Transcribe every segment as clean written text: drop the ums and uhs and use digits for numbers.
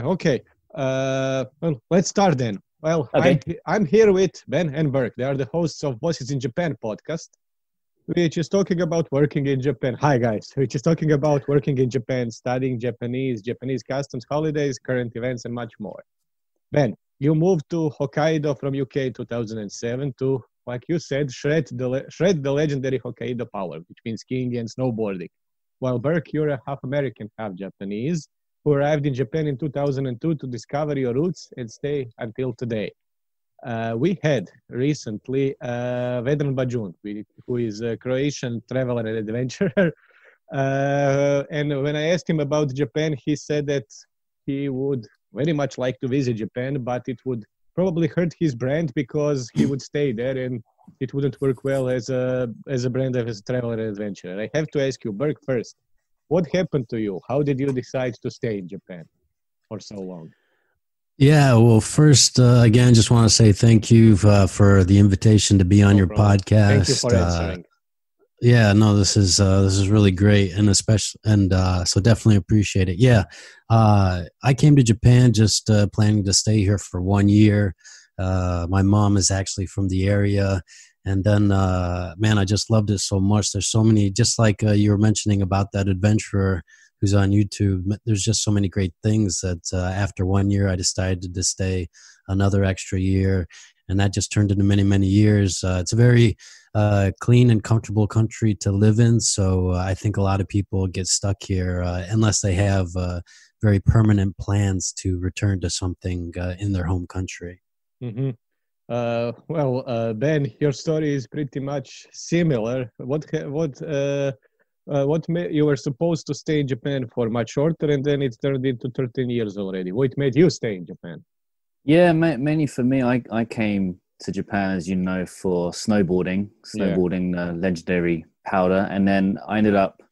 Okay. Well, let's start then. Well, Okay. I'm here with Ben and Burke. They are the hosts of Bosses in Japan podcast, which is talking about working in Japan. Hi, guys. Which is talking about working in Japan, studying Japanese customs, holidays, current events, and much more. Ben, you moved to Hokkaido from UK in 2007 to, like you said, shred the legendary Hokkaido power, which means skiing and snowboarding. While Burke, you're a half American, half Japanese, who arrived in Japan in 2002 to discover your roots and stay until today. We had recently Vedran Bajun, who is a Croatian traveler and adventurer. And when I asked him about Japan, he said that he would very much like to visit Japan, but it would probably hurt his brand because he would stay there and it wouldn't work well as a brand of a traveler and adventurer. I have to ask you, Burke, first, what happened to you? How did you decide to stay in Japan for so long? Yeah, well, first, again, just want to say thank you for the invitation to be on your podcast. Thank you for answering. Yeah, no, this is really great, and so definitely appreciate it. Yeah, I came to Japan just planning to stay here for 1 year. My mom is actually from the area, and then man, I just loved it so much. There's so many, just like you were mentioning about that adventurer who's on YouTube. There's just so many great things that after 1 year, I decided to stay another extra year, and that just turned into many, many years. It's a very clean and comfortable country to live in. So I think a lot of people get stuck here unless they have very permanent plans to return to something in their home country. Mm-hmm. Ben, your story is pretty much similar. You were supposed to stay in Japan for much shorter, and then it turned into 13 years already. What made you stay in Japan? Yeah, mainly for me, I came to Japan, as you know, for snowboarding, legendary powder, and then I ended up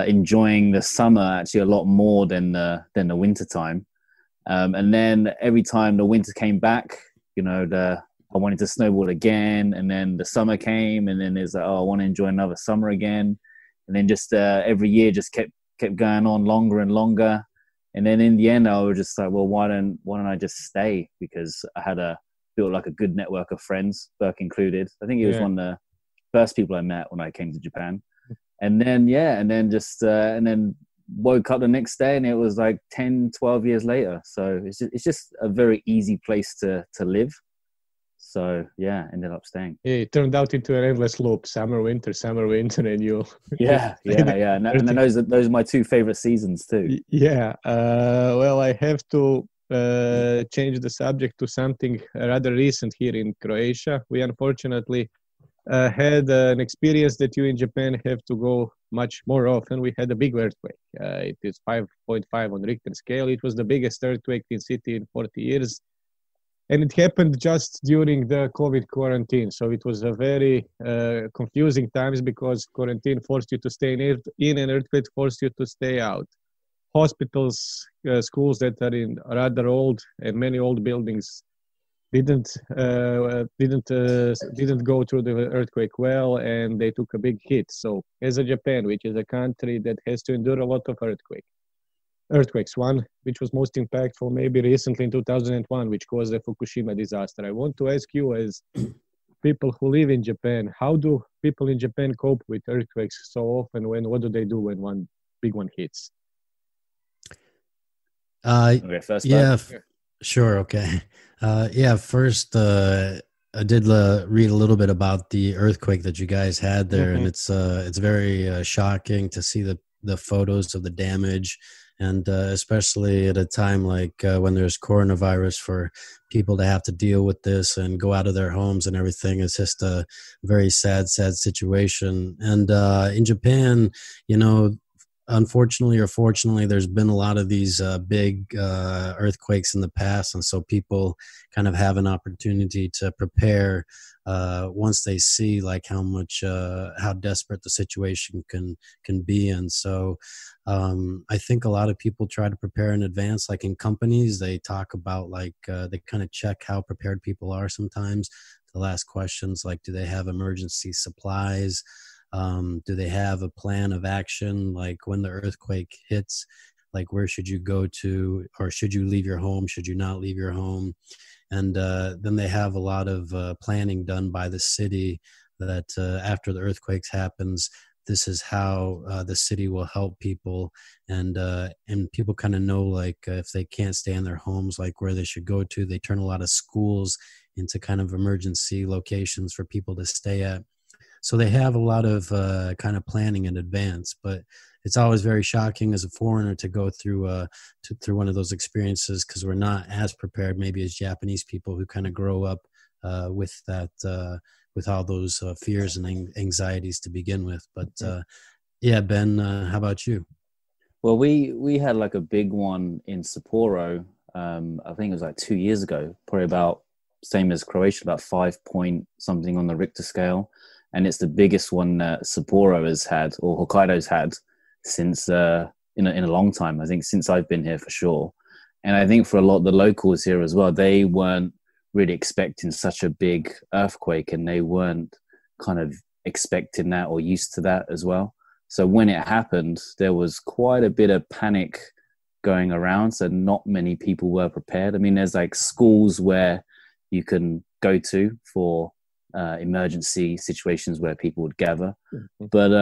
enjoying the summer actually a lot more than the winter time. And then every time the winter came back, I wanted to snowboard again, and then the summer came, and then it's like, I want to enjoy another summer again, and then just every year just kept going on longer and longer. And then in the end, I was just like, well, why don't I just stay? Because I had built like a good network of friends, Burke included. I think he was one of the first people I met when I came to Japan. And then, and then woke up the next day and it was like 10, 12 years later. So it's just a very easy place to live. So yeah, ended up staying. Yeah, it turned out into an endless loop: summer, winter, and you. Yeah. And those are my two favorite seasons too. Yeah. Well, I have to change the subject to something rather recent here in Croatia. We unfortunately had an experience that you in Japan have to go much more often. We had a big earthquake. It is 5.5 on Richter scale. It was the biggest earthquake in city in 40 years. And it happened just during the COVID quarantine. So it was a very confusing times because quarantine forced you to stay in and earthquake forced you to stay out. Hospitals, schools that are in rather old and many old buildings didn't go through the earthquake well, and they took a big hit. So as a Japan, which is a country that has to endure a lot of earthquakes, one which was most impactful maybe recently in 2001, which caused the Fukushima disaster. I want to ask you, as people who live in Japan, how do people in Japan cope with earthquakes so often? What do they do when one big one hits? Okay, first. Yeah, sure. Okay. First, I did read a little bit about the earthquake that you guys had there, and it's very shocking to see the photos of the damage, and especially at a time like when there's coronavirus, for people to have to deal with this and go out of their homes and everything. It's just a very sad situation. And in Japan, unfortunately or fortunately, there's been a lot of these big earthquakes in the past, and so people kind of have an opportunity to prepare once they see like how desperate the situation can be. And so I think a lot of people try to prepare in advance. Like in companies, they talk about they kind of check how prepared people are sometimes. They'll ask questions like, do they have emergency supplies? Do they have a plan of action? Like when the earthquake hits, like where should you go to, or should you leave your home, should you not leave your home? And then they have a lot of planning done by the city that after the earthquakes happens, this is how the city will help people, and people kind of know, like if they can't stay in their homes, like where they should go to. They turn a lot of schools into kind of emergency locations for people to stay at. So they have a lot of kind of planning in advance, but it's always very shocking as a foreigner to go through through one of those experiences, because we're not as prepared maybe as Japanese people who kind of grow up with that. With all those fears and anxieties to begin with. But yeah, Ben, how about you? Well, we had like a big one in Sapporo. I think it was like 2 years ago, probably about same as Croatia, about 5 point something on the Richter scale. And it's the biggest one that Sapporo has had, or Hokkaido's had, since in a long time. I think since I've been here for sure. And I think for a lot of the locals here as well, they weren't really expecting such a big earthquake, and they weren't kind of expecting that or used to that as well. So when it happened, there was quite a bit of panic going around. So not many people were prepared. I mean, there's like schools where you can go to for emergency situations where people would gather. Mm-hmm. But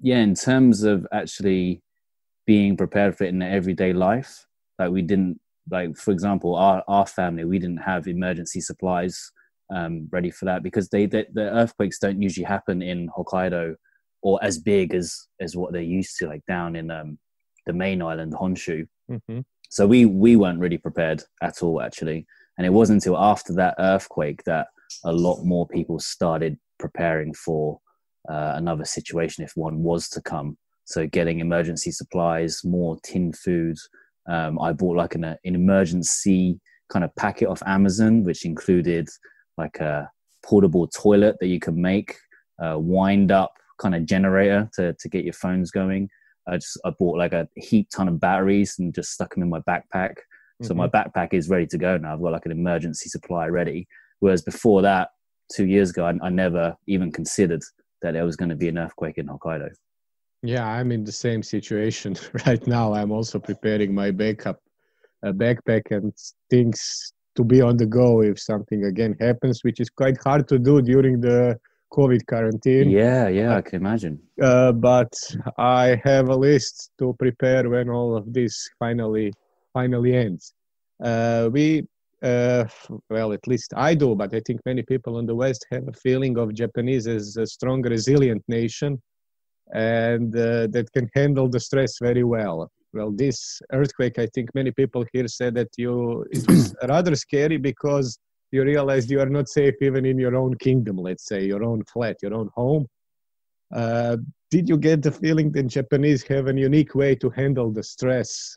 yeah, in terms of actually being prepared for it in their everyday life, like we didn't, like for example, our family, we didn't have emergency supplies ready for that, because the earthquakes don't usually happen in Hokkaido or as big as what they're used to, like down in the main island, Honshu. Mm-hmm. So we weren't really prepared at all, actually. And it wasn't until after that earthquake that a lot more people started preparing for another situation if one was to come. So getting emergency supplies, more tin food. I bought like an emergency kind of packet off Amazon, which included like a portable toilet that you could make, wind up kind of generator to get your phones going. I bought like a heap ton of batteries and just stuck them in my backpack. Mm-hmm. So my backpack is ready to go now. I've got like an emergency supply ready. Whereas before that, 2 years ago, I never even considered that there was going to be an earthquake in Hokkaido. Yeah, I'm in the same situation right now. I'm also preparing my backpack and things to be on the go if something again happens, which is quite hard to do during the COVID quarantine. Yeah, I can imagine. But I have a list to prepare when all of this finally ends. Well, at least I do, but I think many people in the West have a feeling of Japanese as a strong, resilient nation, and that can handle the stress very well. Well, this earthquake, I think many people here said that it was rather scary because you realized you are not safe even in your own kingdom, let's say, your own flat, your own home. Did you get the feeling that Japanese have a unique way to handle the stress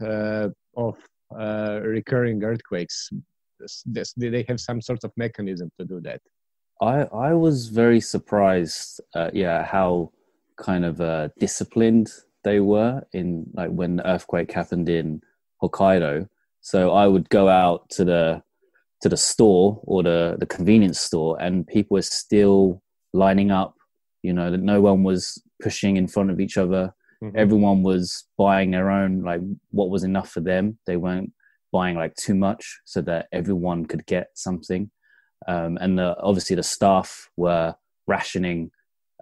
of recurring earthquakes? Do they have some sort of mechanism to do that? I was very surprised, how kind of disciplined they were in, like, when the earthquake happened in Hokkaido. So I would go out to the store or the convenience store, and people were still lining up. You know, that no one was pushing in front of each other. Mm-hmm. Everyone was buying their own, like what was enough for them. They weren't buying like too much so that everyone could get something. And obviously the staff were rationing,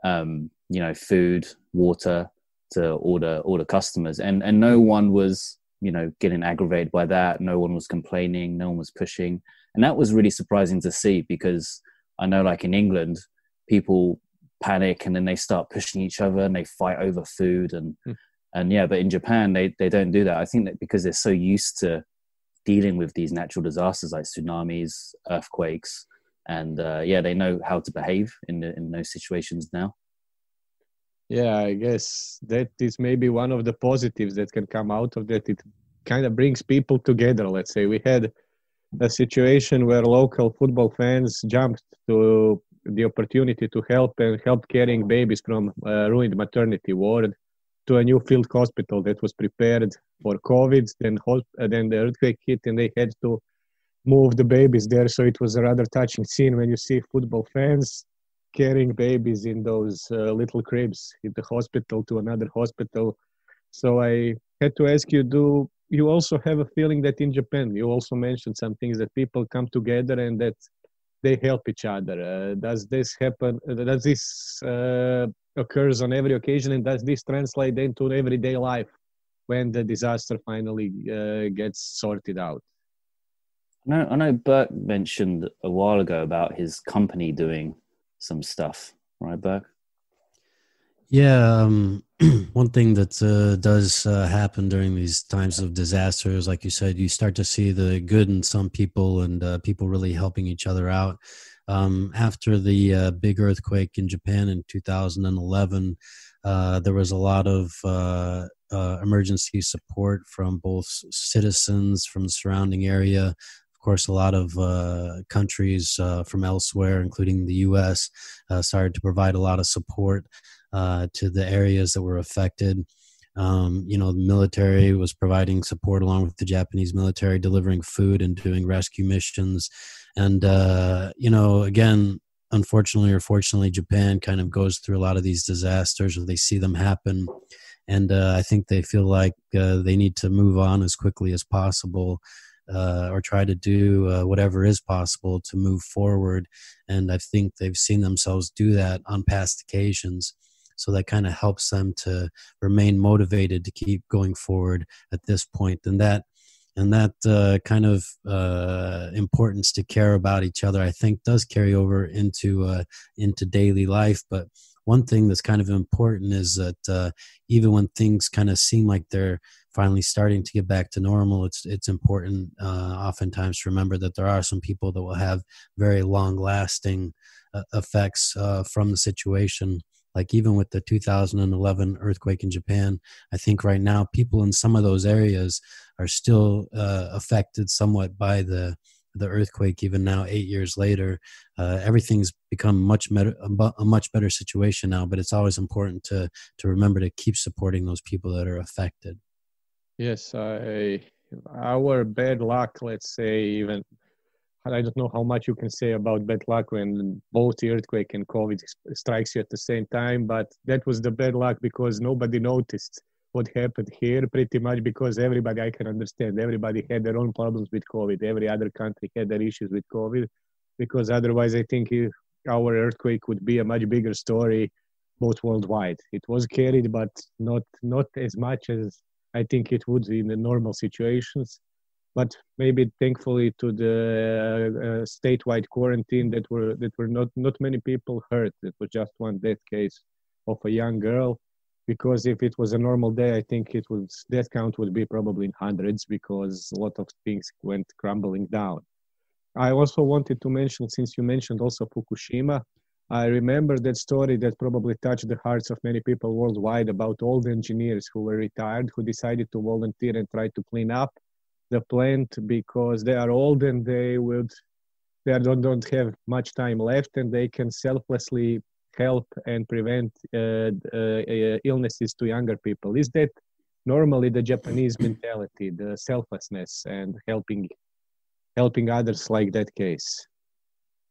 food, water to all the customers. And no one was, getting aggravated by that. No one was complaining. No one was pushing. And that was really surprising to see, because I know, like in England, people panic and then they start pushing each other and they fight over food. But in Japan, they don't do that. I think that because they're so used to dealing with these natural disasters like tsunamis, earthquakes, and they know how to behave in those situations now. Yeah, I guess that is maybe one of the positives that can come out of that. It kind of brings people together. Let's say we had a situation where local football fans jumped to the opportunity to help carrying babies from ruined maternity ward to a new field hospital that was prepared for COVID. Then the earthquake hit and they had to move the babies there. So it was a rather touching scene when you see football fans carrying babies in those little cribs in the hospital to another hospital. So I had to ask you, do you also have a feeling that in Japan, you also mentioned some things that people come together and that they help each other. Does this happen? Does this occurs on every occasion, and does this translate into everyday life when the disaster finally gets sorted out? I know Burke mentioned a while ago about his company doing some stuff, right, Burke? Yeah, one thing that does happen during these times of disasters, like you said, you start to see the good in some people and people really helping each other out. After the big earthquake in Japan in 2011, there was a lot of emergency support from both citizens from the surrounding area. Of course, a lot of countries from elsewhere, including the U.S., started to provide a lot of support to the areas that were affected. The military was providing support along with the Japanese military, delivering food and doing rescue missions. And, again, unfortunately or fortunately, Japan kind of goes through a lot of these disasters, or they see them happen. And I think they feel like they need to move on as quickly as possible, or try to do whatever is possible to move forward. And I think they've seen themselves do that on past occasions. So that kind of helps them to remain motivated to keep going forward at this point. And that kind of importance to care about each other, I think, does carry over into daily life. But one thing that's kind of important is that even when things kind of seem like they're finally starting to get back to normal, it's important oftentimes to remember that there are some people that will have very long-lasting effects from the situation. Like even with the 2011 earthquake in Japan, I think right now people in some of those areas are still affected somewhat by the earthquake. Even now, 8 years later, everything's become a much better situation now. But it's always important to remember to keep supporting those people that are affected. Yes, our bad luck, let's say, even I don't know how much you can say about bad luck when both the earthquake and COVID strikes you at the same time, but that was the bad luck because nobody noticed what happened here, pretty much because everybody, I can understand, everybody had their own problems with COVID. Every other country had their issues with COVID, because otherwise I think our earthquake would be a much bigger story, both worldwide. It was carried, but not as much as I think it would in the normal situations. But maybe thankfully to the statewide quarantine that were not many people hurt. It was just one death case of a young girl, because if it was a normal day, I think death count would be probably in hundreds, because a lot of things went crumbling down. I also wanted to mention, since you mentioned also Fukushima, I remember that story that probably touched the hearts of many people worldwide about all the engineers who were retired, who decided to volunteer and try to clean up the plant because they are old and they don't have much time left, and they can selflessly help and prevent illnesses to younger people. Is that normally the Japanese mentality, the selflessness and helping others like that case?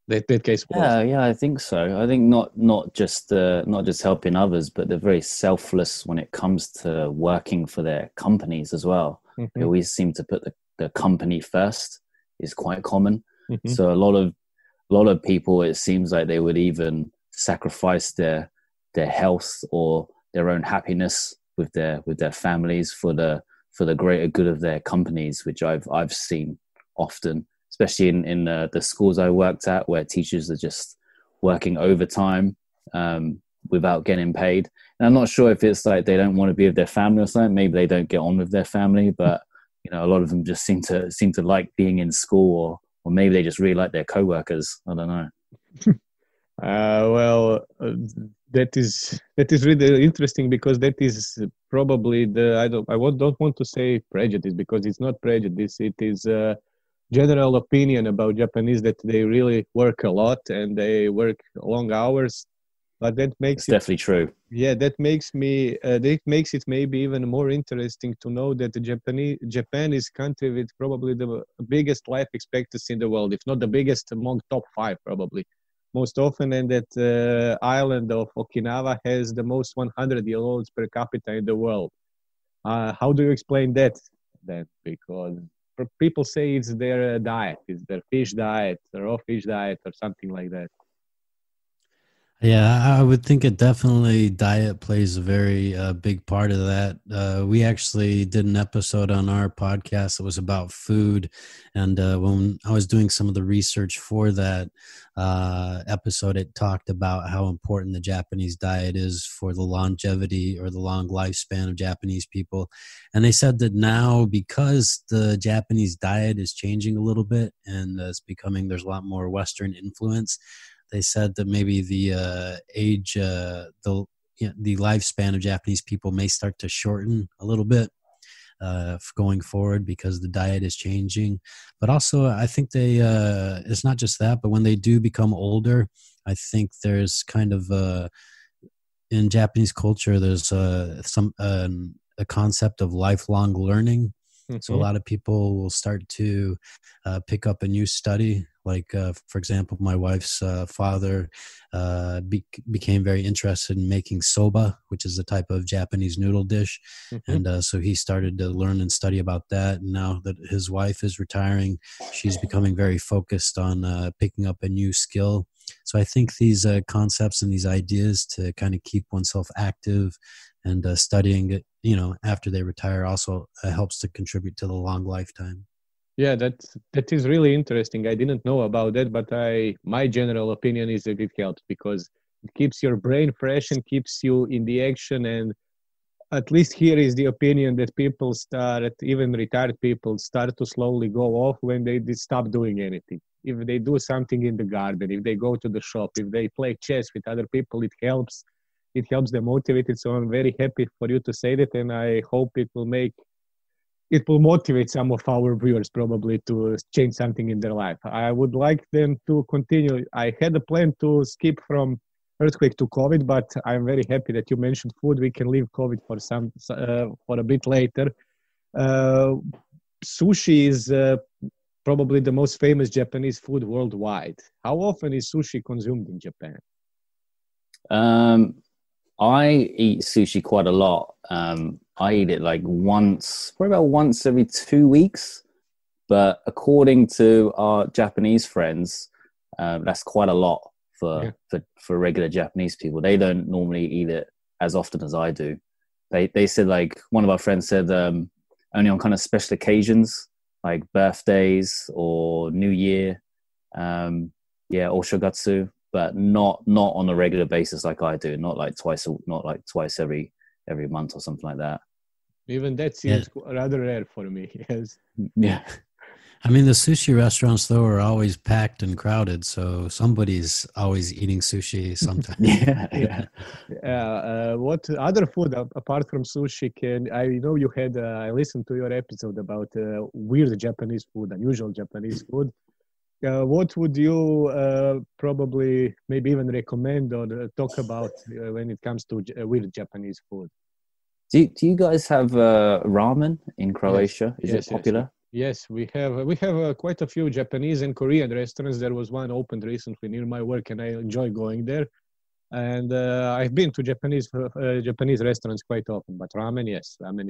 That case was. Yeah, I think so. I think not just helping others, but they're very selfless when it comes to working for their companies as well. Mm-hmm. They always seem to put the company first. Is quite common. Mm-hmm. So a lot of people, it seems like they would even sacrifice their health or their own happiness with their families for the greater good of their companies, which I've seen often, especially in the schools I worked at, where teachers are just working overtime without getting paid. And I'm not sure if it's like they don't want to be with their family or something. Maybe they don't get on with their family, but a lot of them just seem to like being in school, or maybe they just really like their coworkers. I don't know. That is really interesting, because that is probably I don't want to say prejudice, because it's not prejudice. It is general opinion about Japanese that they really work a lot and they work long hours. But that makes it's definitely true. Yeah, that makes it maybe even more interesting to know that Japan is country with probably the biggest life expectancy in the world, if not the biggest, among top 5 probably, most often, and that island of Okinawa has the most 100-year-olds per capita in the world. How do you explain that? then, because people say it's their diet, it's their fish diet, their raw fish diet, or something like that. Yeah, I would think it definitely diet plays a very big part of that. We actually did an episode on our podcast that was about food. And when I was doing some of the research for that episode, it talked about how important the Japanese diet is for the longevity or the long lifespan of Japanese people. And they said that now, because the Japanese diet is changing a little bit and there's a lot more Western influence, they said that maybe the lifespan of Japanese people may start to shorten a little bit going forward because the diet is changing. But also, I think it's not just that, but when they do become older, I think there's kind of in Japanese culture, there's a concept of lifelong learning. Mm-hmm. So a lot of people will start to pick up a new study. Like, for example, my wife's father became very interested in making soba, which is a type of Japanese noodle dish. Mm-hmm. And so he started to learn and study about that. And now that his wife is retiring, she's becoming very focused on picking up a new skill. So I think these concepts and these ideas to kind of keep oneself active and studying it, after they retire also helps to contribute to the long lifetime. Yeah, that is really interesting. I didn't know about that, but my general opinion is that it helps because it keeps your brain fresh and keeps you in the action. And at least here is the opinion that people even retired people start to slowly go off when they stop doing anything. If they do something in the garden, if they go to the shop, if they play chess with other people, it helps. It helps them motivated. So I'm very happy for you to say that, and I hope it will motivate some of our viewers probably to change something in their life. I would like them to continue. I had a plan to skip from earthquake to COVID, but I'm very happy that you mentioned food. We can leave COVID for a bit later. Sushi is probably the most famous Japanese food worldwide. How often is sushi consumed in Japan? I eat sushi quite a lot. I eat it like probably about once every 2 weeks. But according to our Japanese friends, that's quite a lot for regular Japanese people. They don't normally eat it as often as I do. They said, like, one of our friends said, only on kind of special occasions, like birthdays or New Year, or Shogatsu. But not on a regular basis like I do. Not like twice every month or something like that. Even that seems rather rare for me. Yes. Yeah. I mean, the sushi restaurants though are always packed and crowded, so somebody's always eating sushi sometime. What other food apart from sushi I know you had? I listened to your episode about weird Japanese food, unusual Japanese food. What would you probably maybe even recommend or talk about when it comes to weird Japanese food? Do you guys have ramen in Croatia? Is it popular? Yes, we have quite a few Japanese and Korean restaurants. There was one opened recently near my work, and I enjoy going there. And I've been to Japanese restaurants quite often. But ramen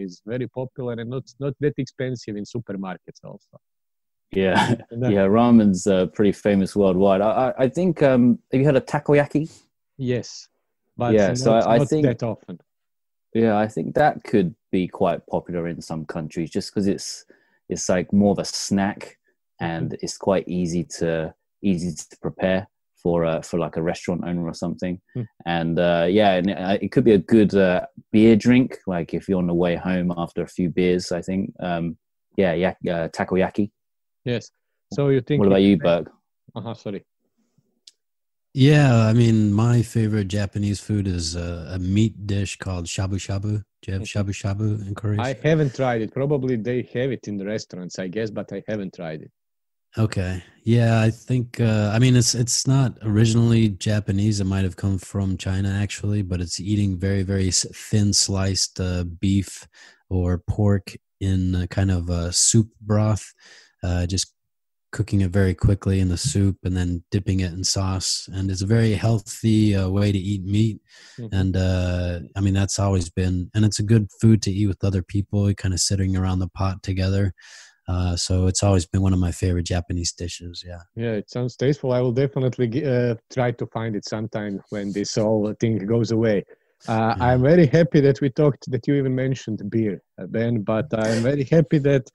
is very popular and not that expensive in supermarkets also. Yeah, ramen's pretty famous worldwide. I think, have you heard of takoyaki? Yes, but I think that often. Yeah, I think that could be quite popular in some countries just because it's like more of a snack and it's quite easy to prepare for like a restaurant owner or something. And it could be a good beer drink, like if you're on the way home after a few beers. I think takoyaki. Yes. So you think? What about you, Burke? Sorry. Yeah, I mean, my favorite Japanese food is a meat dish called shabu shabu. Do you have shabu shabu in Korea? I haven't tried it. Probably they have it in the restaurants, I guess, but I haven't tried it. Okay. Yeah, I think, it's not originally Japanese. It might have come from China, actually, but it's eating very, very thin sliced beef or pork in kind of a soup broth. Just cooking it very quickly in the soup and then dipping it in sauce. And it's a very healthy way to eat meat. And I mean, that's always been, and it's a good food to eat with other people, kind of sitting around the pot together. So it's always been one of my favorite Japanese dishes. Yeah. Yeah, it sounds tasteful. I will definitely try to find it sometime when this whole thing goes away. I'm very happy that that you even mentioned beer, Ben, but I'm very happy that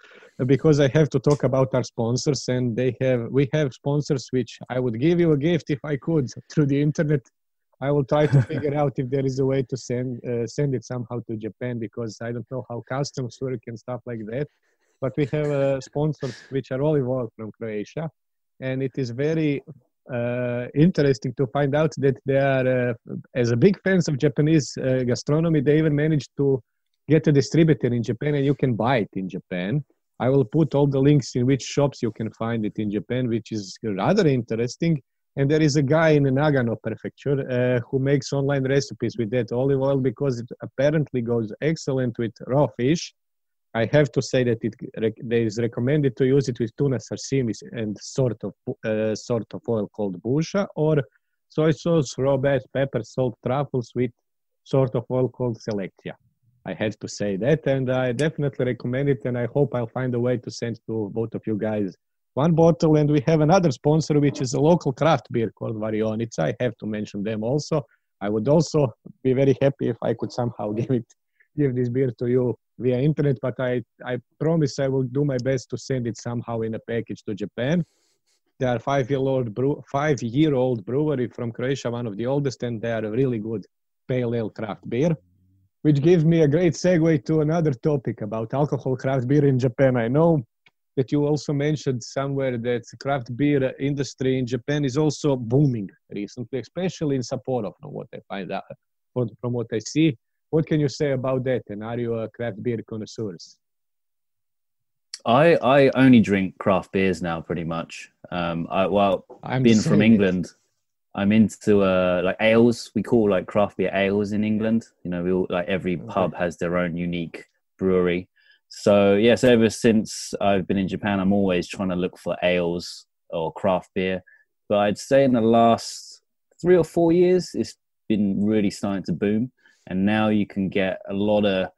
because I have to talk about our sponsors, and we have sponsors which I would give you a gift if I could through the internet. I will try to figure out if there is a way to send it somehow to Japan, because I don't know how customs work and stuff like that. But we have sponsors which are olive oil from Croatia, and it is very interesting to find out that they are, as a big fans of Japanese gastronomy, they even managed to get a distributor in Japan, and you can buy it in Japan. I will put all the links in which shops you can find it in Japan, which is rather interesting. And there is a guy in Nagano Prefecture who makes online recipes with that olive oil, because it apparently goes excellent with raw fish. I have to say that it is recommended to use it with tuna sashimi and sort of oil called busha, or soy sauce, raw bass, pepper, salt, truffles with sort of oil called selectia. I had to say that, and I definitely recommend it, and I hope I'll find a way to send to both of you guys one bottle. And we have another sponsor, which is a local craft beer called Varionica. I have to mention them also. I would also be very happy if I could somehow give this beer to you via internet, but I promise I will do my best to send it somehow in a package to Japan. They are 5-year-old brewery from Croatia, one of the oldest, and they are a really good pale ale craft beer, which gives me a great segue to another topic about alcohol craft beer in Japan. I know that you also mentioned somewhere that the craft beer industry in Japan is also booming recently, especially in Sapporo, from what I find out, from what I see. What can you say about that? And are you a craft beer connoisseur? I only drink craft beers now, pretty much. Being from England, I'm into like ales. We call like craft beer ales in England. You know, every pub has their own unique brewery. So yes, ever since I've been in Japan, I'm always trying to look for ales or craft beer. But I'd say in the last 3 or 4 years, it's been really starting to boom. And now you can get a lot of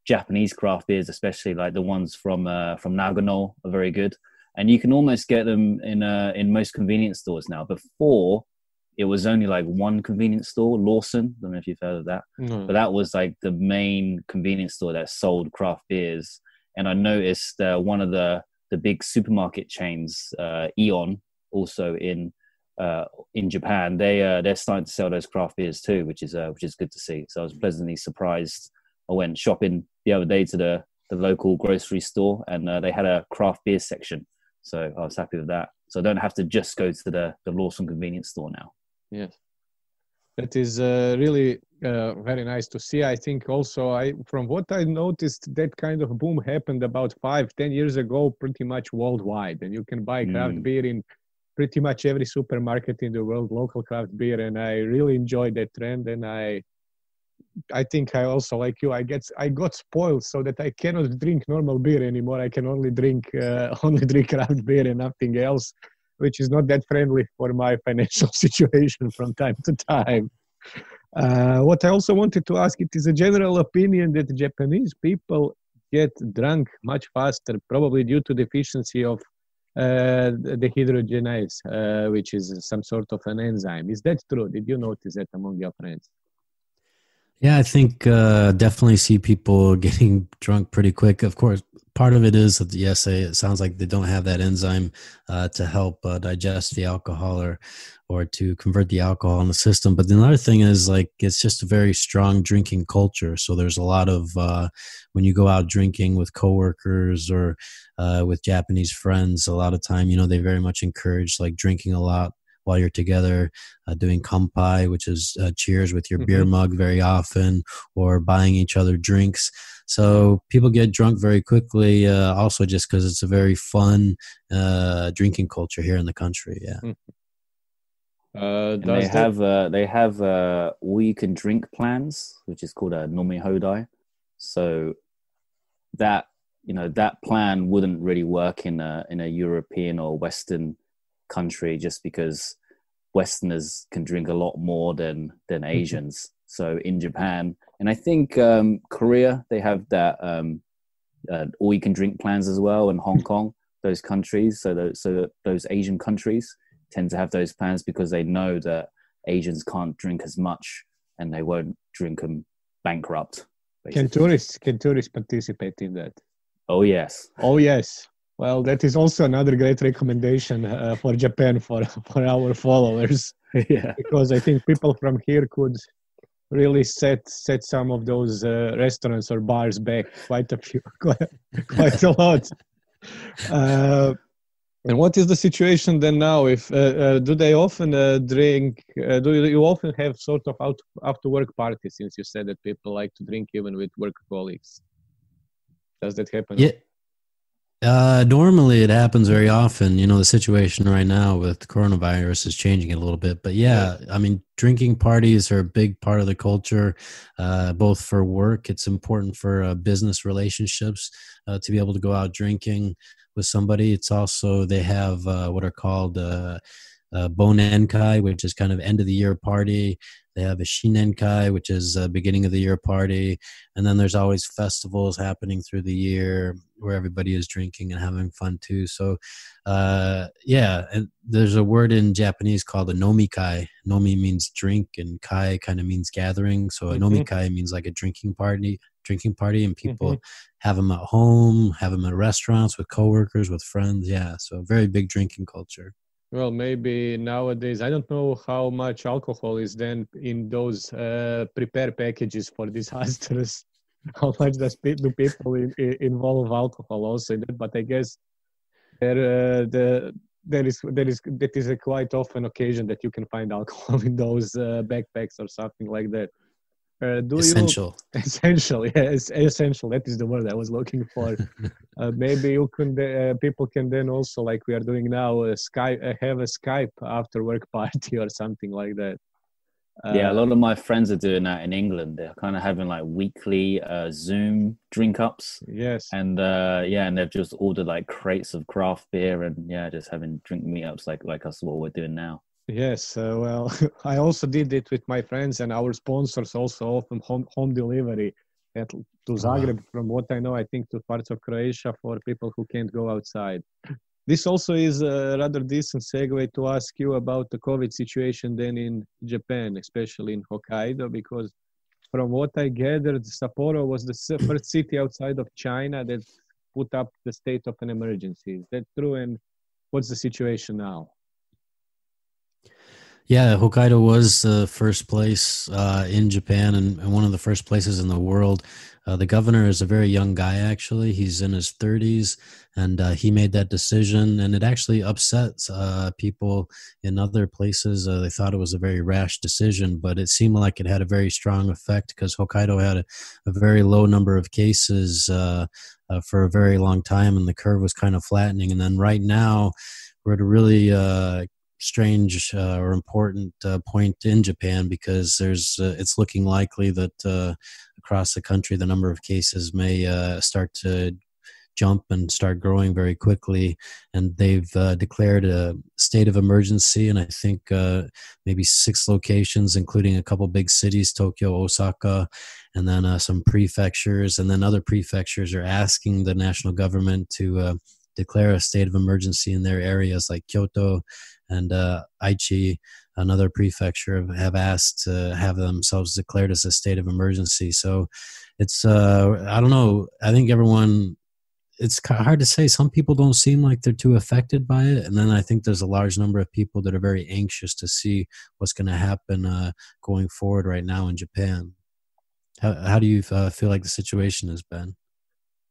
Japanese craft beers, especially like the ones from Nagano are very good. And you can almost get them in most convenience stores now. Before, it was only like one convenience store, Lawson. I don't know if you've heard of that. Mm. But that was like the main convenience store that sold craft beers. And I noticed one of the big supermarket chains, Aeon, also in Japan, they're starting to sell those craft beers too, which is good to see. So I was pleasantly surprised. I went shopping the other day to the local grocery store, and they had a craft beer section. So I was happy with that. So I don't have to just go to the Lawson convenience store now. Yes, that is really very nice to see. I think also, from what I noticed, that kind of boom happened about 5-10 years ago, pretty much worldwide, and you can buy craft beer in pretty much every supermarket in the world, local craft beer, and I really enjoyed that trend. And I think I also, like you, I got spoiled so that I cannot drink normal beer anymore. I can only drink craft beer and nothing else, which is not that friendly for my financial situation from time to time. What I also wanted to ask, it is a general opinion that Japanese people get drunk much faster, probably due to deficiency of the dehydrogenase, which is some sort of an enzyme. Is that true? Did you notice that among your friends? Yeah, I think definitely see people getting drunk pretty quick. Of course, part of it is that, yes, it sounds like they don't have that enzyme to help digest the alcohol or to convert the alcohol in the system. But the other thing is, like, it's just a very strong drinking culture. So there's a lot of, when you go out drinking with coworkers or with Japanese friends, a lot of time, they very much encourage like drinking a lot while you're together, doing kanpai, which is cheers with your beer mug very often, or buying each other drinks. So people get drunk very quickly, also just because it's a very fun drinking culture here in the country. Yeah. And they have all you can drink plans, which is called a nomi hodai. So that that plan wouldn't really work in a European or Western country, just because Westerners can drink a lot more than Asians. So in Japan, and I think Korea, they have that all you can drink plans as well, and Hong Kong, those countries. So those Asian countries tend to have those plans because they know that Asians can't drink as much, and they won't drink them bankrupt. Basically. Can tourists participate in that? Oh yes. Well, that is also another great recommendation for Japan for our followers. Yeah, because I think people from here could really set some of those restaurants or bars back quite a lot. And what is the situation then now? If do they often drink? Do you often have sort of after work parties? Since you said that people like to drink even with work colleagues, does that happen? Yeah. Normally it happens very often. The situation right now with coronavirus is changing it a little bit. But yeah, I mean, drinking parties are a big part of the culture, both for work. It's important for business relationships to be able to go out drinking with somebody. It's also, they have what are called Bonenkai, which is kind of end of the year party. They have a Shinenkai, which is a beginning of the year party. And then there's always festivals happening through the year where everybody is drinking and having fun too. So, and there's a word in Japanese called a nomikai. Nomi means drink, and kai kind of means gathering. So a nomikai means like a drinking party, and people have them at home, have them at restaurants with coworkers, with friends. Yeah, so a very big drinking culture. Well, maybe nowadays, I don't know how much alcohol is then in those prepare packages for disasters. How much do people involve alcohol also in that? But I guess that is a quite often occasion that you can find alcohol in those backpacks or something like that. Essential. Essential, yes, essential. That is the word I was looking for. Maybe people can then also, like we are doing now, have a Skype after work party or something like that. A lot of my friends are doing that in England. They're kind of having like weekly Zoom drink ups. Yes. And and they've just ordered like crates of craft beer and just having drink meetups like us, what we're doing now. Yes, well, I also did it with my friends, and our sponsors also offer home delivery to Zagreb. From what I know, I think to parts of Croatia for people who can't go outside. This also is a rather decent segue to ask you about the COVID situation then in Japan, especially in Hokkaido, because from what I gathered, Sapporo was the first city outside of China that put up the state of an emergency. Is that true? And what's the situation now? Yeah, Hokkaido was the first place in Japan and one of the first places in the world. The governor is a very young guy, actually. He's in his 30s, and he made that decision, and it actually upsets people in other places. They thought it was a very rash decision, but it seemed like it had a very strong effect because Hokkaido had a very low number of cases for a very long time, and the curve was kind of flattening. And then right now, we're at a really strange or important point in Japan because it's looking likely that across the country the number of cases may start to jump and start growing very quickly, and they've declared a state of emergency, and I think maybe 6 locations, including a couple big cities, Tokyo, Osaka, and then some prefectures, and then other prefectures are asking the national government to declare a state of emergency in their areas, like Kyoto and Aichi, another prefecture, have asked to have themselves declared as a state of emergency. So it's, I don't know, I think everyone, it's hard to say. Some people don't seem like they're too affected by it. And then I think there's a large number of people that are very anxious to see what's going to happen going forward right now in Japan. How do you feel like the situation has been?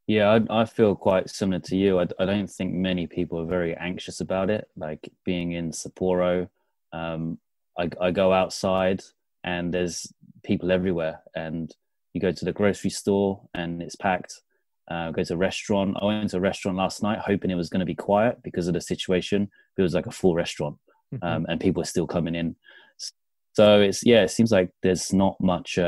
Yeah, I feel quite similar to you. I don't think many people are very anxious about it. Like being in Sapporo, I go outside and there's people everywhere. And you go to the grocery store and it's packed. Go to a restaurant. I went to a restaurant last night hoping it was going to be quiet because of the situation. It was like a full restaurant, and people are still coming in. So it seems like there's not much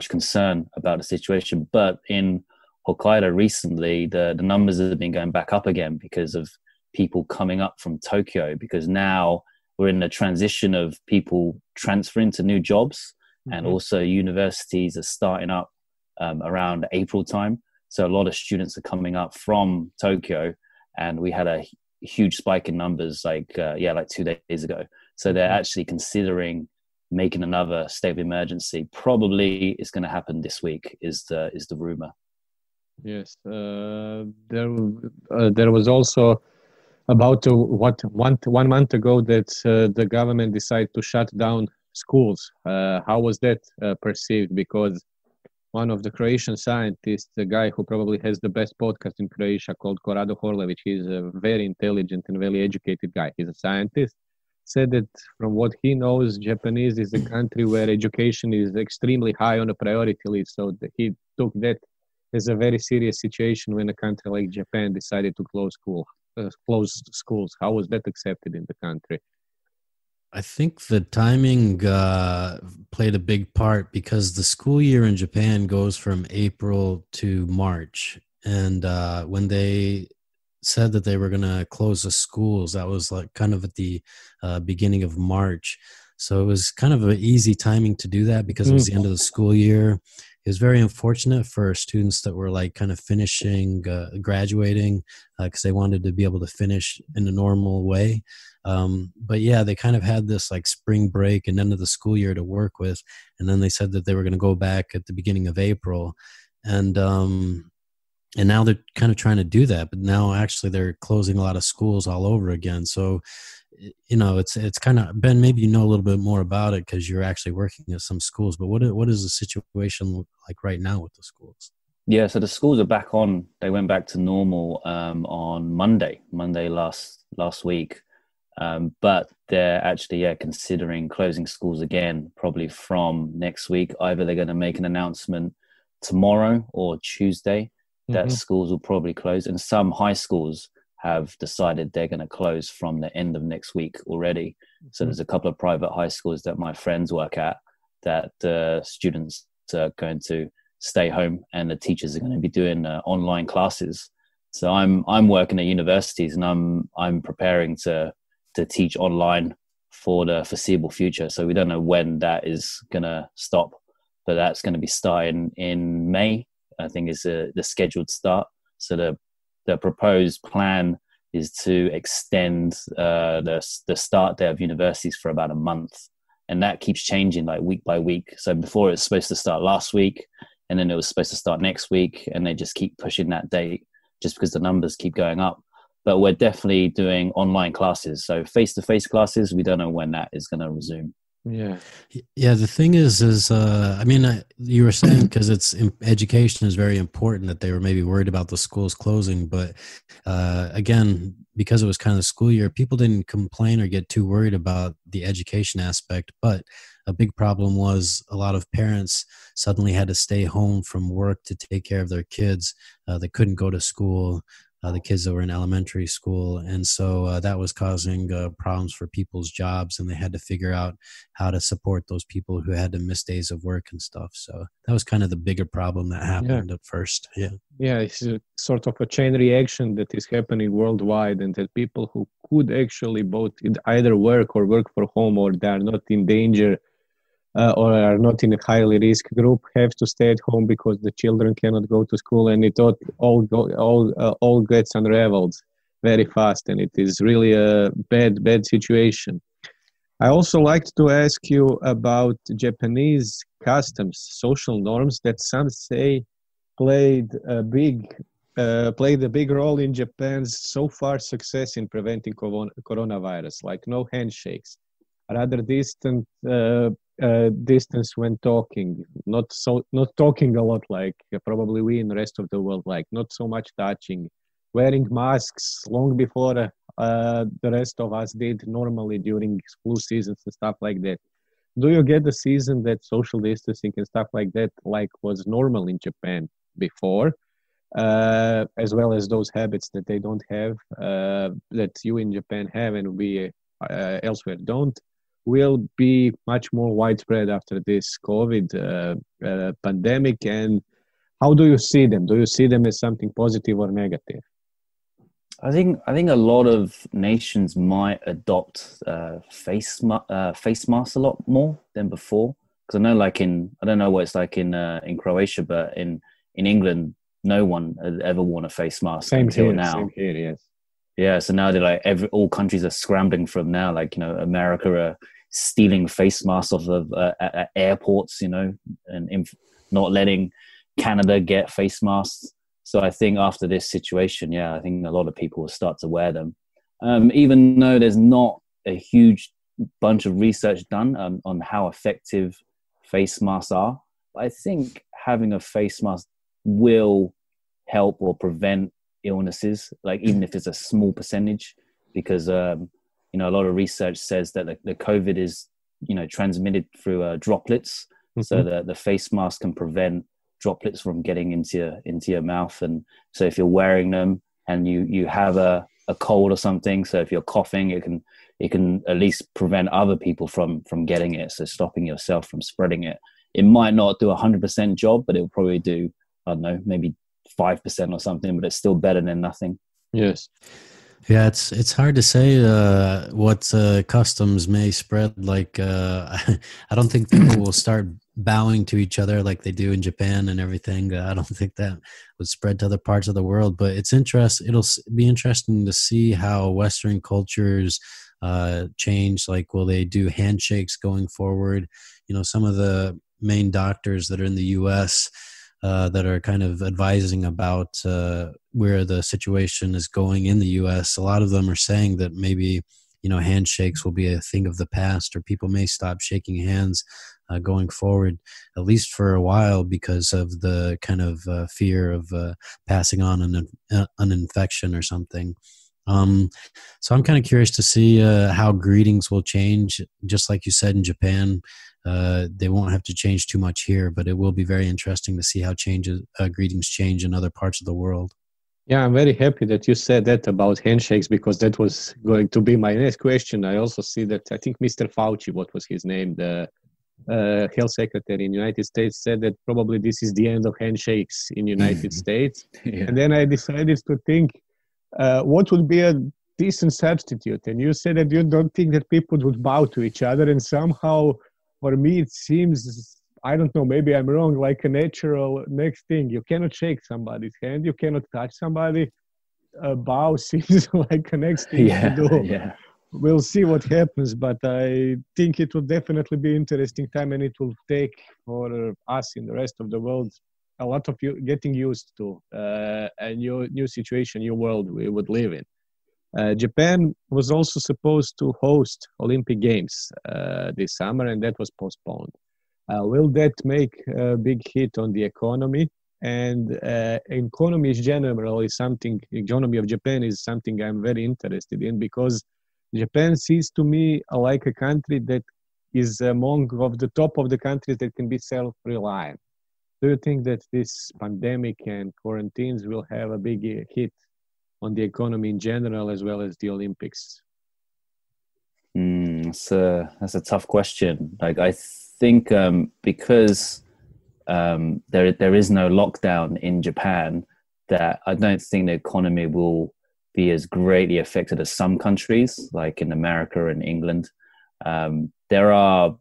concern about the situation. But in Hokkaido recently, the numbers have been going back up again because of people coming up from Tokyo, because now we're in the transition of people transferring to new jobs, and also universities are starting up around April time. So a lot of students are coming up from Tokyo, and we had a huge spike in numbers like 2 days ago. So they're actually considering making another state of emergency. Probably it's going to happen this week is the rumor. Yes, there was also about 1 month ago that the government decided to shut down schools. How was that perceived? Because one of the Croatian scientists, the guy who probably has the best podcast in Croatia called Korado Horlević, he's a very intelligent and very educated guy. He's a scientist. Said that from what he knows, Japanese is a country where education is extremely high on the priority list. So he took that as a very serious situation when a country like Japan decided to close schools. How was that accepted in the country? I think the timing played a big part, because the school year in Japan goes from April to March. And when they said that they were going to close the schools, that was like kind of at the beginning of March. So it was kind of an easy timing to do that, because it was the end of the school year. It was very unfortunate for students that were like kind of finishing, graduating, because they wanted to be able to finish in a normal way. But yeah, they kind of had this like spring break and end of the school year to work with. And then they said that they were going to go back at the beginning of April. And now they're kind of trying to do that, but now actually they're closing a lot of schools all over again. So, you know, it's kind of, Ben, maybe you know a little bit more about it because you're actually working at some schools, but what is the situation look like right now with the schools? Yeah, so the schools are back on. They went back to normal on Monday last week. But they're actually, considering closing schools again, probably from next week. Either they're going to make an announcement tomorrow or Tuesday that schools will probably close. And some high schools have decided they're going to close from the end of next week already. So there's a couple of private high schools that my friends work at that the students are going to stay home and the teachers are going to be doing online classes. So I'm working at universities, and I'm preparing to teach online for the foreseeable future. So we don't know when that is going to stop, but that's going to be starting in May, I think is the scheduled start. So the proposed plan is to extend the start day of universities for about a month. And that keeps changing like week by week. So before it was supposed to start last week, and then it was supposed to start next week, and they just keep pushing that date just because the numbers keep going up. But we're definitely doing online classes. So face-to-face classes, we don't know when that is going to resume. Yeah. The thing is you were saying, because education is very important, that they were maybe worried about the schools closing. But again, because it was kind of the school year, people didn't complain or get too worried about the education aspect. But a big problem was a lot of parents suddenly had to stay home from work to take care of their kids. They couldn't go to school. The kids that were in elementary school. And so that was causing problems for people's jobs, and they had to figure out how to support those people who had to miss days of work and stuff. So that was kind of the bigger problem that happened at first. Yeah, it's a sort of a chain reaction that is happening worldwide, and that people who could actually both either work or work from home, or they are not in danger or are not in a highly risk group, have to stay at home because the children cannot go to school, and it all gets unraveled very fast, and it is really a bad situation. I also like to ask you about Japanese customs, social norms that some say played a big role in Japan's so far success in preventing coronavirus, like no handshakes, rather distant distance when talking, not talking a lot like probably we in the rest of the world, like not so much touching, wearing masks long before the rest of us did normally during flu seasons and stuff like that. Do you get the season that social distancing and stuff like that like was normal in Japan before, as well as those habits that they don't have, that you in Japan have and we elsewhere don't, will be much more widespread after this COVID pandemic? And How do you see them? Do you see them as something positive or negative? I think a lot of nations might adopt face masks a lot more than before. Because I know, I don't know what it's like in Croatia, but in England, no one had ever worn a face mask until now. Same here, yes. Yeah, so now they're all countries are scrambling from now. America are stealing face masks off of at airports, and not letting Canada get face masks. So I think after this situation, I think a lot of people will start to wear them. Even though there's not a huge bunch of research done on how effective face masks are, I think having a face mask will help or prevent illnesses, even if it's a small percentage, because a lot of research says that the COVID is transmitted through droplets. Mm-hmm. So the face mask can prevent droplets from getting into your mouth. And so if you're wearing them and you have a cold or something, so if you're coughing, it can at least prevent other people from getting it, so stopping yourself from spreading it. It might not do 100% job, but it'll probably do, I don't know, maybe 5% or something, but it's still better than nothing. Yes. Yeah, it's hard to say what customs may spread. I don't think people will start bowing to each other like they do in Japan and everything. I don't think that would spread to other parts of the world. But it'll be interesting to see how Western cultures change. Will they do handshakes going forward? Some of the main doctors that are in the U.S. That are kind of advising about where the situation is going in the U.S. A lot of them are saying that maybe, handshakes will be a thing of the past, or people may stop shaking hands going forward, at least for a while, because of the kind of fear of passing on an infection or something. So I'm kind of curious to see how greetings will change. Just like you said, in Japan, they won't have to change too much here, but it will be very interesting to see how greetings change in other parts of the world. Yeah, I'm very happy that you said that about handshakes, because that was going to be my next question. I also see that, I think Mr. Fauci, what was his name, the health secretary in the United States, said that probably this is the end of handshakes in the United States. Yeah. And then I decided to think, what would be a decent substitute? And you said that you don't think that people would bow to each other, and somehow for me it seems, I don't know, maybe I'm wrong, like a natural next thing. You cannot shake somebody's hand, you cannot touch somebody. A bow seems like a next thing to do. Yeah. We'll see what happens, but I think it will definitely be interesting time, and it will take for us in the rest of the world a lot of you getting used to a new situation, new world we would live in. Japan was also supposed to host Olympic Games this summer, and that was postponed. Will that make a big hit on the economy? And economy is generally something, economy of Japan is something I'm very interested in, because Japan seems to me like a country that is among of the top of the countries that can be self-reliant. Do you think that this pandemic and quarantines will have a big hit on the economy in general, as well as the Olympics? That's a tough question. I think because there is no lockdown in Japan, that I don't think the economy will be as greatly affected as some countries, like in America and England. There are,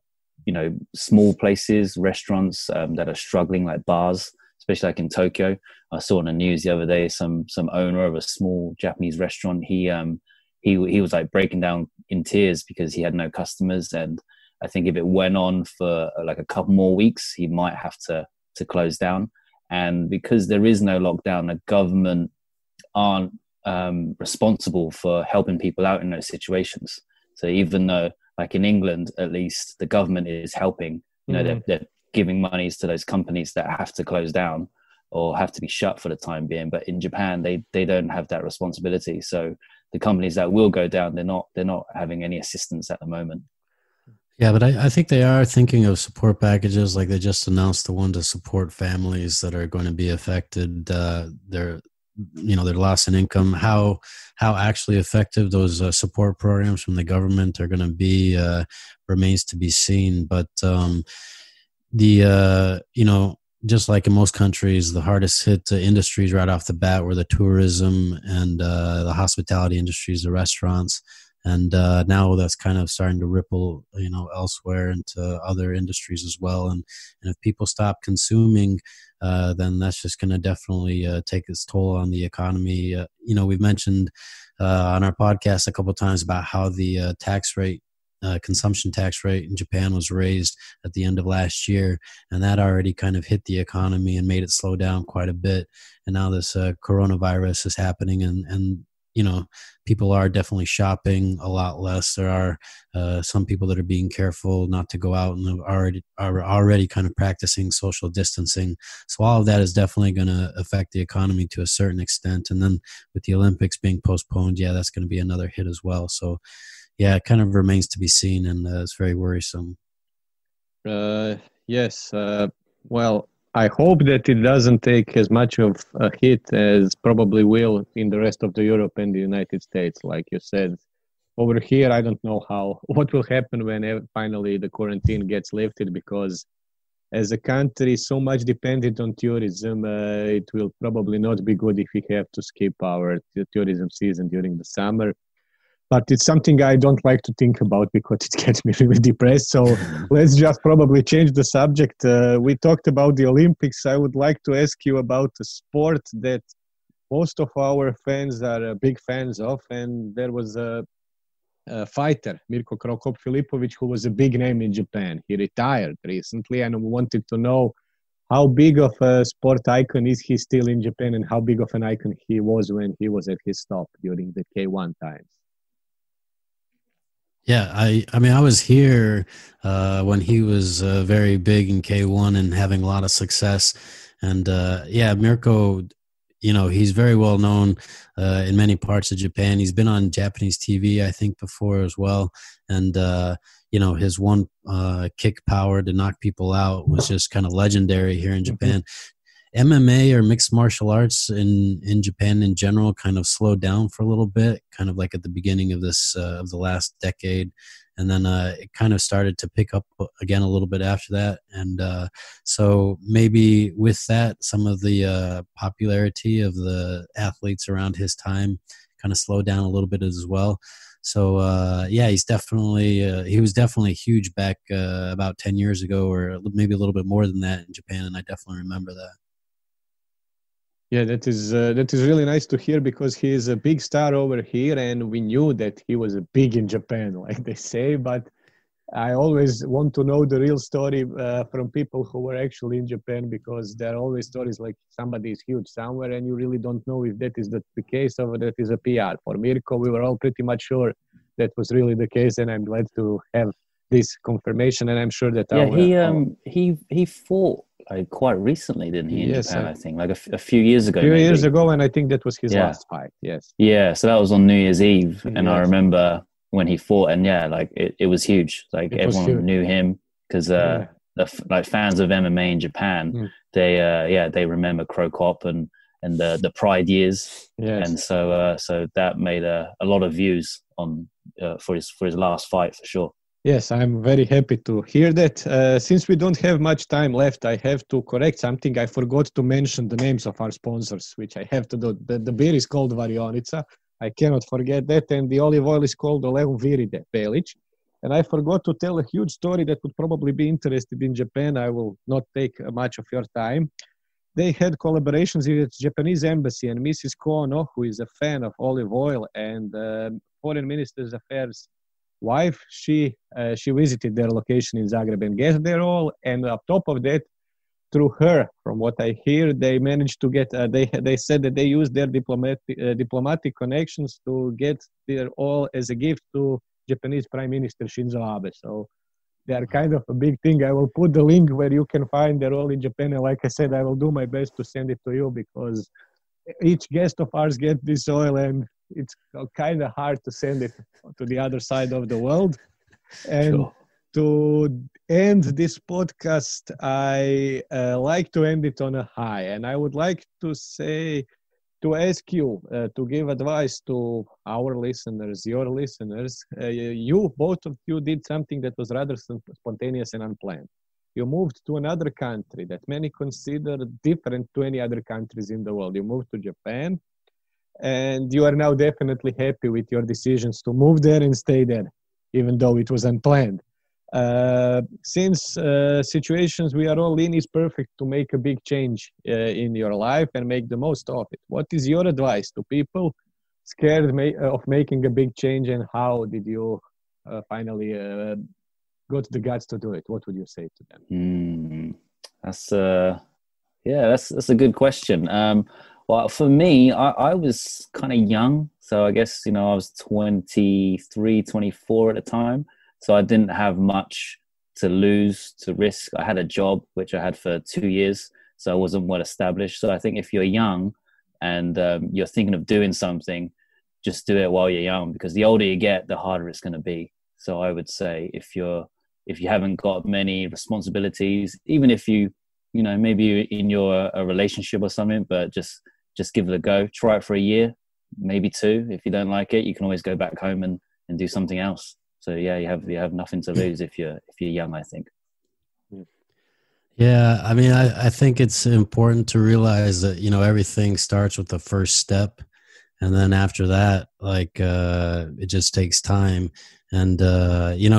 small places, restaurants that are struggling, like bars, especially like in Tokyo. I saw on the news the other day, some owner of a small Japanese restaurant, he was like breaking down in tears because he had no customers. And I think if it went on for like a couple more weeks, he might have to close down. And because there is no lockdown, the government aren't responsible for helping people out in those situations. So even though, like in England, at least the government is helping, they're giving monies to those companies that have to close down or have to be shut for the time being. But in Japan, they don't have that responsibility. So the companies that will go down, they're not having any assistance at the moment. Yeah, but I think they are thinking of support packages. Like they just announced the one to support families that are going to be affected. Their loss in income. How actually effective those support programs from the government are going to be remains to be seen. But the just like in most countries, the hardest hit industries right off the bat were the tourism and the hospitality industries, the restaurants. And now that's kind of starting to ripple, elsewhere into other industries as well. And if people stop consuming, then that's just going to definitely take its toll on the economy. We've mentioned on our podcast a couple of times about how the consumption tax rate in Japan was raised at the end of last year, and that already kind of hit the economy and made it slow down quite a bit. And now this coronavirus is happening, and people are definitely shopping a lot less. There are some people that are being careful not to go out and are already kind of practicing social distancing. So all of that is definitely going to affect the economy to a certain extent. And then with the Olympics being postponed, that's going to be another hit as well. So it kind of remains to be seen, and it's very worrisome. Yes. Well, I hope that it doesn't take as much of a hit as probably will in the rest of the Europe and the United States. Like you said, over here, I don't know what will happen when finally the quarantine gets lifted, because as a country so much dependent on tourism, it will probably not be good if we have to skip our tourism season during the summer. But it's something I don't like to think about because it gets me really depressed. So let's just probably change the subject. We talked about the Olympics. I would like to ask you about a sport that most of our fans are big fans of. And there was a fighter, Mirko Krokop Filipovic, who was a big name in Japan. He retired recently, and I wanted to know how big of a sport icon is he still in Japan, and how big of an icon he was when he was at his top during the K1 times. Yeah, I mean, I was here when he was very big in K1 and having a lot of success. And Mirko, he's very well known in many parts of Japan. He's been on Japanese TV, I think, before as well. And, his one kick power to knock people out was just kind of legendary here in Japan. MMA or mixed martial arts in Japan in general kind of slowed down for a little bit, kind of like at the beginning of of the last decade. And then it kind of started to pick up again a little bit after that. And so maybe with that, some of the popularity of the athletes around his time kind of slowed down a little bit as well. So he's definitely he was definitely huge back about 10 years ago, or maybe a little bit more than that in Japan. And I definitely remember that. Yeah, that is really nice to hear, because he is a big star over here, and we knew that he was big in Japan, like they say. But I always want to know the real story from people who were actually in Japan, because there are always stories like somebody is huge somewhere, and you really don't know if that is the case or that is a PR. For Mirko, we were all pretty much sure that was really the case, and I'm glad to have this confirmation. And I'm sure that he fought quite recently, didn't he? In Japan, I think, like a few years ago. Years ago, and I think that was his last fight. Yes. Yeah, so that was on New Year's Eve, and I remember when he fought, and it was huge. Like everyone knew him because the fans of MMA in Japan, they remember Krokop and the Pride years, and so that made a lot of views on for his last fight for sure. Yes, I'm very happy to hear that. Since we don't have much time left, I have to correct something. I forgot to mention the names of our sponsors, which I have to do. The beer is called Varionica. I cannot forget that. And the olive oil is called Oleum Viride Pelic. And I forgot to tell a huge story that would probably be interested in Japan. I will not take much of your time. They had collaborations with the Japanese embassy, and Mrs. Kono, who is a fan of olive oil and Foreign Minister's Affairs wife, she visited their location in Zagreb and guessed their all. And on top of that, through her, from what I hear, they managed to get. They said that they used their diplomatic connections to get their all as a gift to Japanese Prime Minister Shinzo Abe. So they are kind of a big thing. I will put the link where you can find their all in Japan. And like I said, I will do my best to send it to you, because each guest of ours gets this oil, and it's kind of hard to send it to the other side of the world. And to end this podcast, I like to end it on a high. And I would like to ask you to give advice to our listeners, your listeners. Both of you did something that was rather spontaneous and unplanned. You moved to another country that many consider different to any other countries in the world. You moved to Japan, and you are now definitely happy with your decisions to move there and stay there, even though it was unplanned. Since situations we are all in is perfect to make a big change in your life and make the most of it. What is your advice to people scared of making a big change, and how did you finally got the guts to do it? What would you say to them? That's a good question. Well, for me, I was kind of young, so I guess I was 23, 24 at the time, so I didn't have much to lose, to risk. I had a job which I had for 2 years, so I wasn't well established. So I think if you're young and you're thinking of doing something, just do it while you're young, because the older you get, the harder it's going to be. So I would say if you haven't got many responsibilities, even if maybe in a relationship or something, but just give it a go. Try it for a year, maybe 2. If you don't like it, you can always go back home and do something else. So yeah, you have nothing to lose if you're young, I think. Yeah, I mean, I think it's important to realize that everything starts with the first step, and then after that, it just takes time. And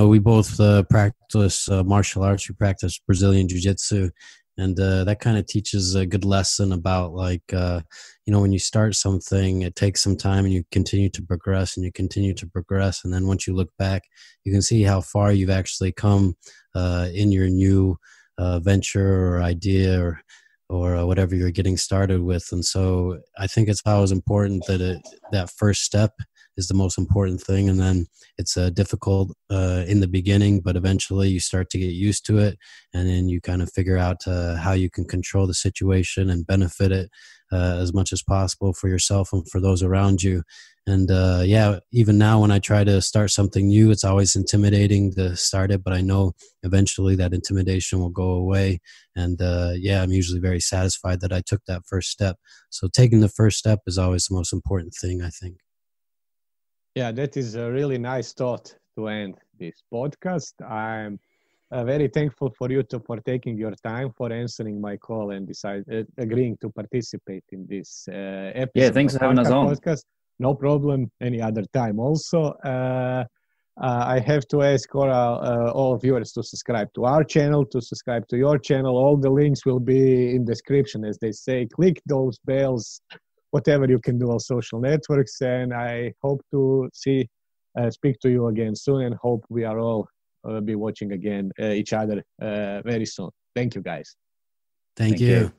we both practice martial arts. We practice Brazilian jiu-jitsu, and that kind of teaches a good lesson about when you start something, it takes some time, and you continue to progress, and then once you look back, you can see how far you've actually come in your new venture or idea or whatever you're getting started with. And so I think it's always important that that first step is the most important thing. And then it's difficult in the beginning, but eventually you start to get used to it. And then you kind of figure out how you can control the situation and benefit it as much as possible for yourself and for those around you. And even now when I try to start something new, it's always intimidating to start it, but I know eventually that intimidation will go away. And I'm usually very satisfied that I took that first step. So taking the first step is always the most important thing, I think. Yeah, that is a really nice thought to end this podcast. I'm very thankful for you for taking your time, for answering my call and agreeing to participate in this episode. Yeah, thanks for having us on. Podcast. No problem. Any other time. Also, I have to ask all viewers to subscribe to our channel, to subscribe to your channel. All the links will be in description, as they say. Click those bells, whatever you can do on social networks. And I hope to speak to you again soon, and hope we are all be watching again each other very soon. Thank you, guys. Thank you.